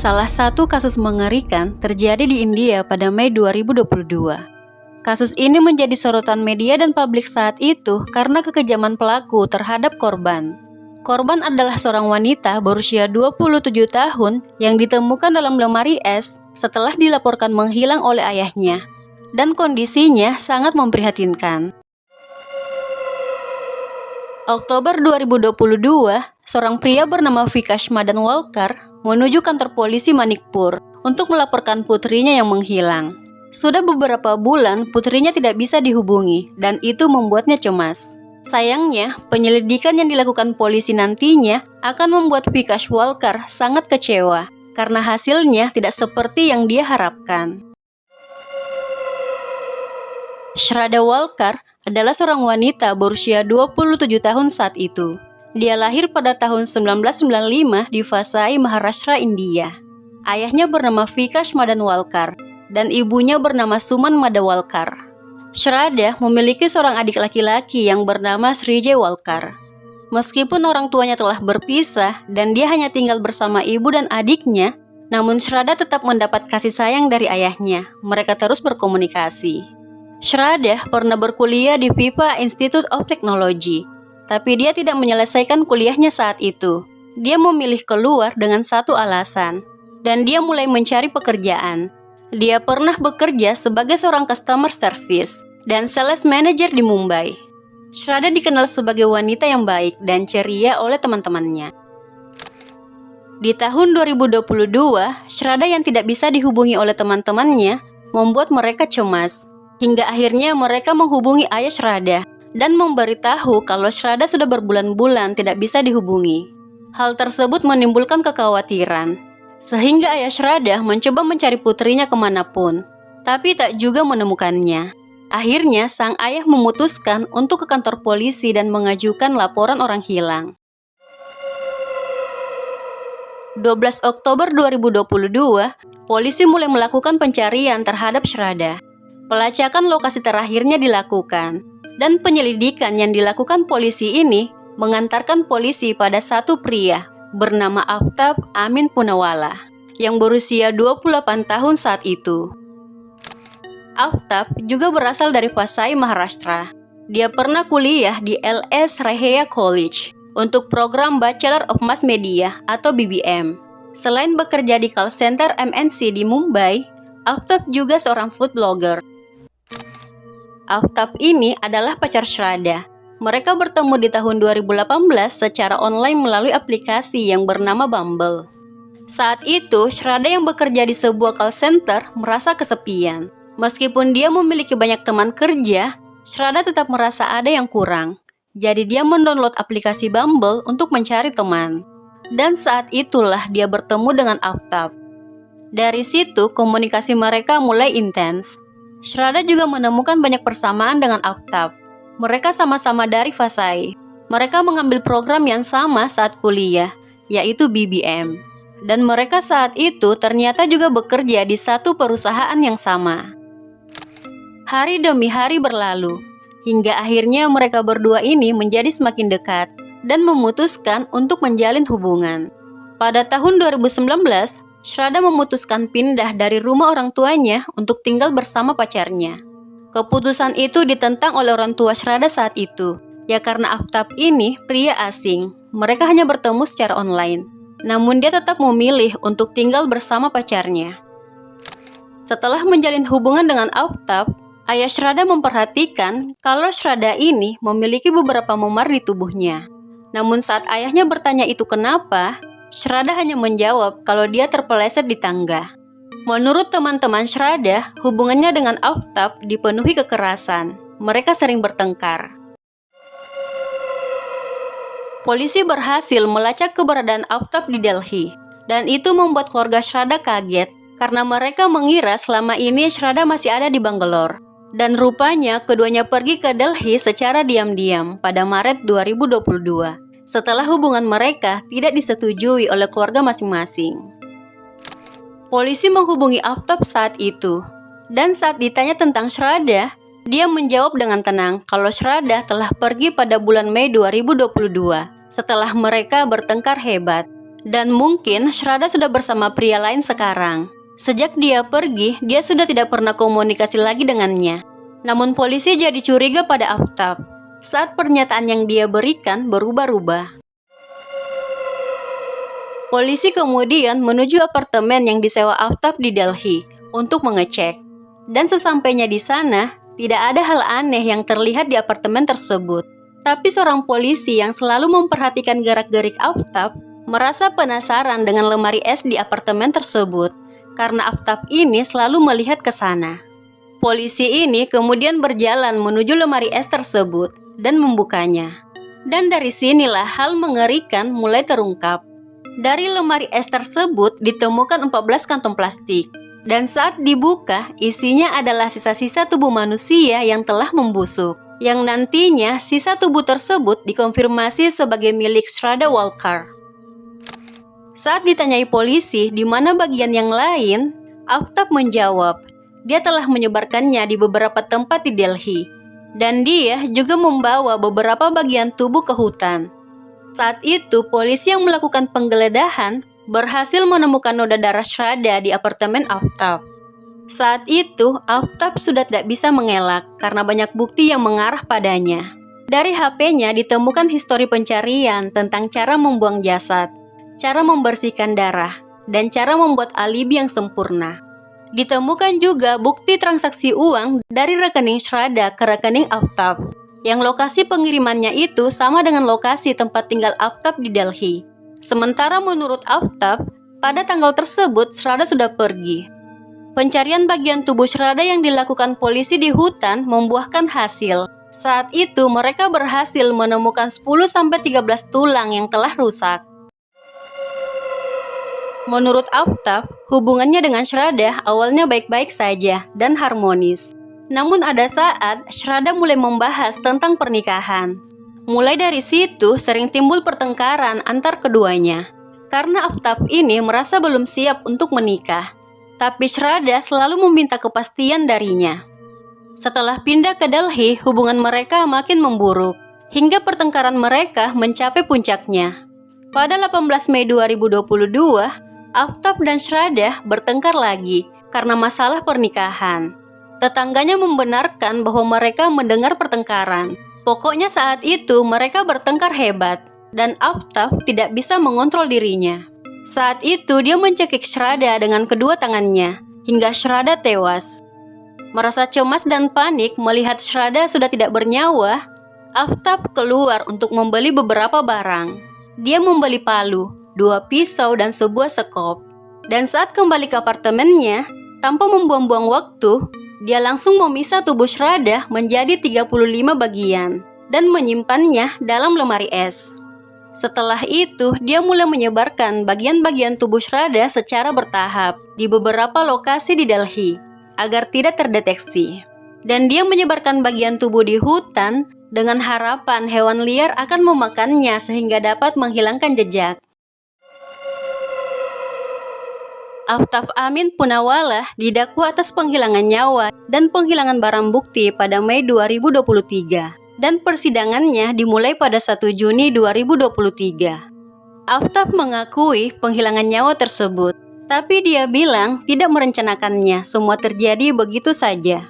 Salah satu kasus mengerikan terjadi di India pada Mei 2022. Kasus ini menjadi sorotan media dan publik saat itu karena kekejaman pelaku terhadap korban. Korban adalah seorang wanita berusia 27 tahun yang ditemukan dalam lemari es setelah dilaporkan menghilang oleh ayahnya. Dan kondisinya sangat memprihatinkan. Oktober 2022, seorang pria bernama Vikash Madan Walkar menuju kantor polisi Manipur untuk melaporkan putrinya yang menghilang. Sudah beberapa bulan putrinya tidak bisa dihubungi dan itu membuatnya cemas. Sayangnya, penyelidikan yang dilakukan polisi nantinya akan membuat Vikash Walkar sangat kecewa karena hasilnya tidak seperti yang dia harapkan. Shraddha Walkar adalah seorang wanita berusia 27 tahun saat itu. Dia lahir pada tahun 1995 di Vasai, Maharashtra, India. Ayahnya bernama Vikash Madan Walkar dan ibunya bernama Suman Madawalkar. Shraddha memiliki seorang adik laki-laki yang bernama Srijay Walkar. Meskipun orang tuanya telah berpisah dan dia hanya tinggal bersama ibu dan adiknya, namun Shraddha tetap mendapat kasih sayang dari ayahnya. Mereka terus berkomunikasi. Shraddha pernah berkuliah di Viva Institute of Technology, tapi dia tidak menyelesaikan kuliahnya saat itu. Dia memilih keluar dengan satu alasan, dan dia mulai mencari pekerjaan. Dia pernah bekerja sebagai seorang customer service dan sales manager di Mumbai. Shraddha dikenal sebagai wanita yang baik dan ceria oleh teman-temannya. Di tahun 2022, Shraddha yang tidak bisa dihubungi oleh teman-temannya membuat mereka cemas. Hingga akhirnya mereka menghubungi ayah Shraddha dan memberitahu kalau Shraddha sudah berbulan-bulan tidak bisa dihubungi. Hal tersebut menimbulkan kekhawatiran, sehingga ayah Shraddha mencoba mencari putrinya kemanapun, tapi tak juga menemukannya. Akhirnya sang ayah memutuskan untuk ke kantor polisi dan mengajukan laporan orang hilang. 12 Oktober 2022, polisi mulai melakukan pencarian terhadap Shraddha. Pelacakan lokasi terakhirnya dilakukan, dan penyelidikan yang dilakukan polisi ini mengantarkan polisi pada satu pria bernama Aftab Amin Punawala yang berusia 28 tahun saat itu. Aftab juga berasal dari Vasai, Maharashtra. Dia pernah kuliah di LS Raheya College untuk program Bachelor of Mass Media atau BBM. Selain bekerja di call center MNC di Mumbai, Aftab juga seorang food blogger. Aftab ini adalah pacar Shraddha. Mereka bertemu di tahun 2018 secara online melalui aplikasi yang bernama Bumble. Saat itu, Shraddha yang bekerja di sebuah call center merasa kesepian. Meskipun dia memiliki banyak teman kerja, Shraddha tetap merasa ada yang kurang. Jadi dia mendownload aplikasi Bumble untuk mencari teman. Dan saat itulah dia bertemu dengan Aftab. Dari situ, komunikasi mereka mulai intens. Shraddha juga menemukan banyak persamaan dengan Aftab. Mereka sama-sama dari Vasai. Mereka mengambil program yang sama saat kuliah, yaitu BBM. Dan mereka saat itu ternyata juga bekerja di satu perusahaan yang sama. Hari demi hari berlalu, hingga akhirnya mereka berdua ini menjadi semakin dekat dan memutuskan untuk menjalin hubungan. Pada tahun 2019, Shraddha memutuskan pindah dari rumah orang tuanya untuk tinggal bersama pacarnya. Keputusan itu ditentang oleh orang tua Shraddha saat itu, ya karena Aftab ini pria asing. Mereka hanya bertemu secara online. Namun dia tetap memilih untuk tinggal bersama pacarnya. Setelah menjalin hubungan dengan Aftab, ayah Shraddha memperhatikan kalau Shraddha ini memiliki beberapa memar di tubuhnya. Namun saat ayahnya bertanya itu kenapa, Shraddha hanya menjawab kalau dia terpeleset di tangga. Menurut teman-teman Shraddha, hubungannya dengan Aftab dipenuhi kekerasan. Mereka sering bertengkar. Polisi berhasil melacak keberadaan Aftab di Delhi, dan itu membuat keluarga Shraddha kaget karena mereka mengira selama ini Shraddha masih ada di Bangalore. Dan rupanya keduanya pergi ke Delhi secara diam-diam pada Maret 2022. Setelah hubungan mereka tidak disetujui oleh keluarga masing-masing. Polisi menghubungi Aftab saat itu, dan saat ditanya tentang Shraddha, dia menjawab dengan tenang kalau Shraddha telah pergi pada bulan Mei 2022 setelah mereka bertengkar hebat. Dan mungkin Shraddha sudah bersama pria lain sekarang. Sejak dia pergi, dia sudah tidak pernah komunikasi lagi dengannya. Namun polisi jadi curiga pada Aftab saat pernyataan yang dia berikan berubah-ubah. Polisi kemudian menuju apartemen yang disewa Aftab di Delhi untuk mengecek. Dan sesampainya di sana, tidak ada hal aneh yang terlihat di apartemen tersebut. Tapi seorang polisi yang selalu memperhatikan gerak-gerik Aftab merasa penasaran dengan lemari es di apartemen tersebut, karena Aftab ini selalu melihat ke sana. Polisi ini kemudian berjalan menuju lemari es tersebut dan membukanya. Dan dari sinilah hal mengerikan mulai terungkap. Dari lemari es tersebut ditemukan 14 kantong plastik. Dan saat dibuka, isinya adalah sisa-sisa tubuh manusia yang telah membusuk. Yang nantinya sisa tubuh tersebut dikonfirmasi sebagai milik Shraddha Walkar. Saat ditanyai polisi di mana bagian yang lain, Aftab menjawab, dia telah menyebarkannya di beberapa tempat di Delhi. Dan dia juga membawa beberapa bagian tubuh ke hutan. Saat itu, polisi yang melakukan penggeledahan berhasil menemukan noda darah Shraddha di apartemen Aftab. Saat itu, Aftab sudah tidak bisa mengelak karena banyak bukti yang mengarah padanya. Dari HP-nya ditemukan histori pencarian tentang cara membuang jasad, cara membersihkan darah, dan cara membuat alibi yang sempurna. Ditemukan juga bukti transaksi uang dari rekening Shraddha ke rekening Aftab, yang lokasi pengirimannya itu sama dengan lokasi tempat tinggal Aftab di Delhi. Sementara menurut Aftab, pada tanggal tersebut Shraddha sudah pergi. Pencarian bagian tubuh Shraddha yang dilakukan polisi di hutan membuahkan hasil. Saat itu mereka berhasil menemukan 10-13 tulang yang telah rusak. Menurut Aftab, hubungannya dengan Shraddha awalnya baik-baik saja dan harmonis. Namun ada saat Shraddha mulai membahas tentang pernikahan. Mulai dari situ sering timbul pertengkaran antar keduanya. Karena Aftab ini merasa belum siap untuk menikah. Tapi Shraddha selalu meminta kepastian darinya. Setelah pindah ke Delhi, hubungan mereka makin memburuk. Hingga pertengkaran mereka mencapai puncaknya. Pada 18 Mei 2022, Aftab dan Shraddha bertengkar lagi karena masalah pernikahan. Tetangganya membenarkan bahwa mereka mendengar pertengkaran. Pokoknya saat itu mereka bertengkar hebat dan Aftab tidak bisa mengontrol dirinya. Saat itu dia mencekik Shraddha dengan kedua tangannya hingga Shraddha tewas. Merasa cemas dan panik melihat Shraddha sudah tidak bernyawa, Aftab keluar untuk membeli beberapa barang. Dia membeli palu, 2 pisau dan sebuah sekop. Dan saat kembali ke apartemennya, tanpa membuang-buang waktu, dia langsung memisah tubuh Shraddha menjadi 35 bagian dan menyimpannya dalam lemari es. Setelah itu, dia mulai menyebarkan bagian-bagian tubuh Shraddha secara bertahap di beberapa lokasi di Delhi agar tidak terdeteksi. Dan dia menyebarkan bagian tubuh di hutan dengan harapan hewan liar akan memakannya sehingga dapat menghilangkan jejak. Aftab Amin Poonawalla didakwa atas penghilangan nyawa dan penghilangan barang bukti pada Mei 2023. Dan persidangannya dimulai pada 1 Juni 2023. Aftab mengakui penghilangan nyawa tersebut, tapi dia bilang tidak merencanakannya, semua terjadi begitu saja.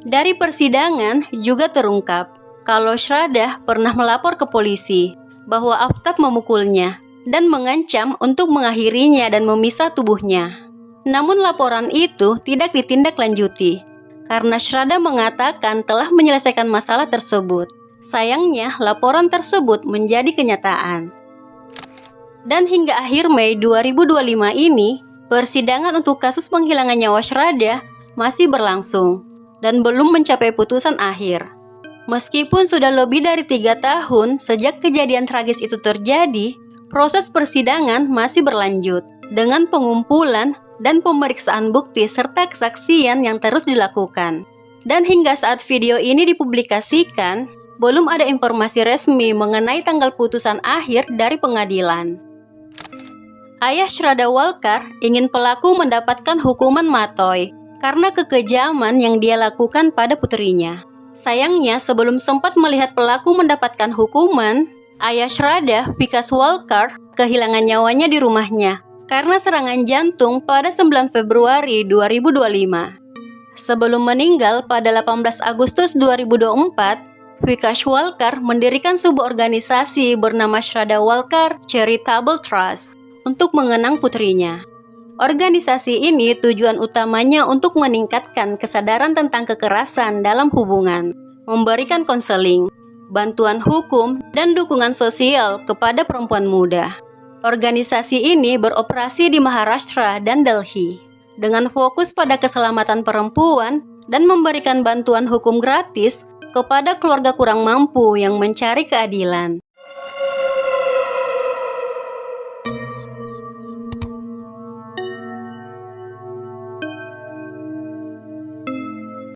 Dari persidangan juga terungkap kalau Shraddha pernah melapor ke polisi bahwa Aftab memukulnya dan mengancam untuk mengakhirinya dan memisah tubuhnya. Namun laporan itu tidak ditindaklanjuti. Karena Shraddha mengatakan telah menyelesaikan masalah tersebut. Sayangnya, laporan tersebut menjadi kenyataan. Dan hingga akhir Mei 2025 ini, persidangan untuk kasus penghilangan nyawa Shraddha masih berlangsung dan belum mencapai putusan akhir. Meskipun sudah lebih dari 3 tahun sejak kejadian tragis itu terjadi, proses persidangan masih berlanjut dengan pengumpulan dan pemeriksaan bukti serta kesaksian yang terus dilakukan. Dan hingga saat video ini dipublikasikan, belum ada informasi resmi mengenai tanggal putusan akhir dari pengadilan. Ayah Shraddha Walkar ingin pelaku mendapatkan hukuman matoy karena kekejaman yang dia lakukan pada putrinya. Sayangnya, sebelum sempat melihat pelaku mendapatkan hukuman, ayah Shraddha, Vikas Walkar, kehilangan nyawanya di rumahnya karena serangan jantung pada 9 Februari 2025. Sebelum meninggal pada 18 Agustus 2024, Vikash Walkar mendirikan sebuah organisasi bernama Shraddha Walkar Charitable Trust untuk mengenang putrinya. Organisasi ini tujuan utamanya untuk meningkatkan kesadaran tentang kekerasan dalam hubungan, memberikan konseling, bantuan hukum, dan dukungan sosial kepada perempuan muda. Organisasi ini beroperasi di Maharashtra dan Delhi, dengan fokus pada keselamatan perempuan dan memberikan bantuan hukum gratis kepada keluarga kurang mampu yang mencari keadilan.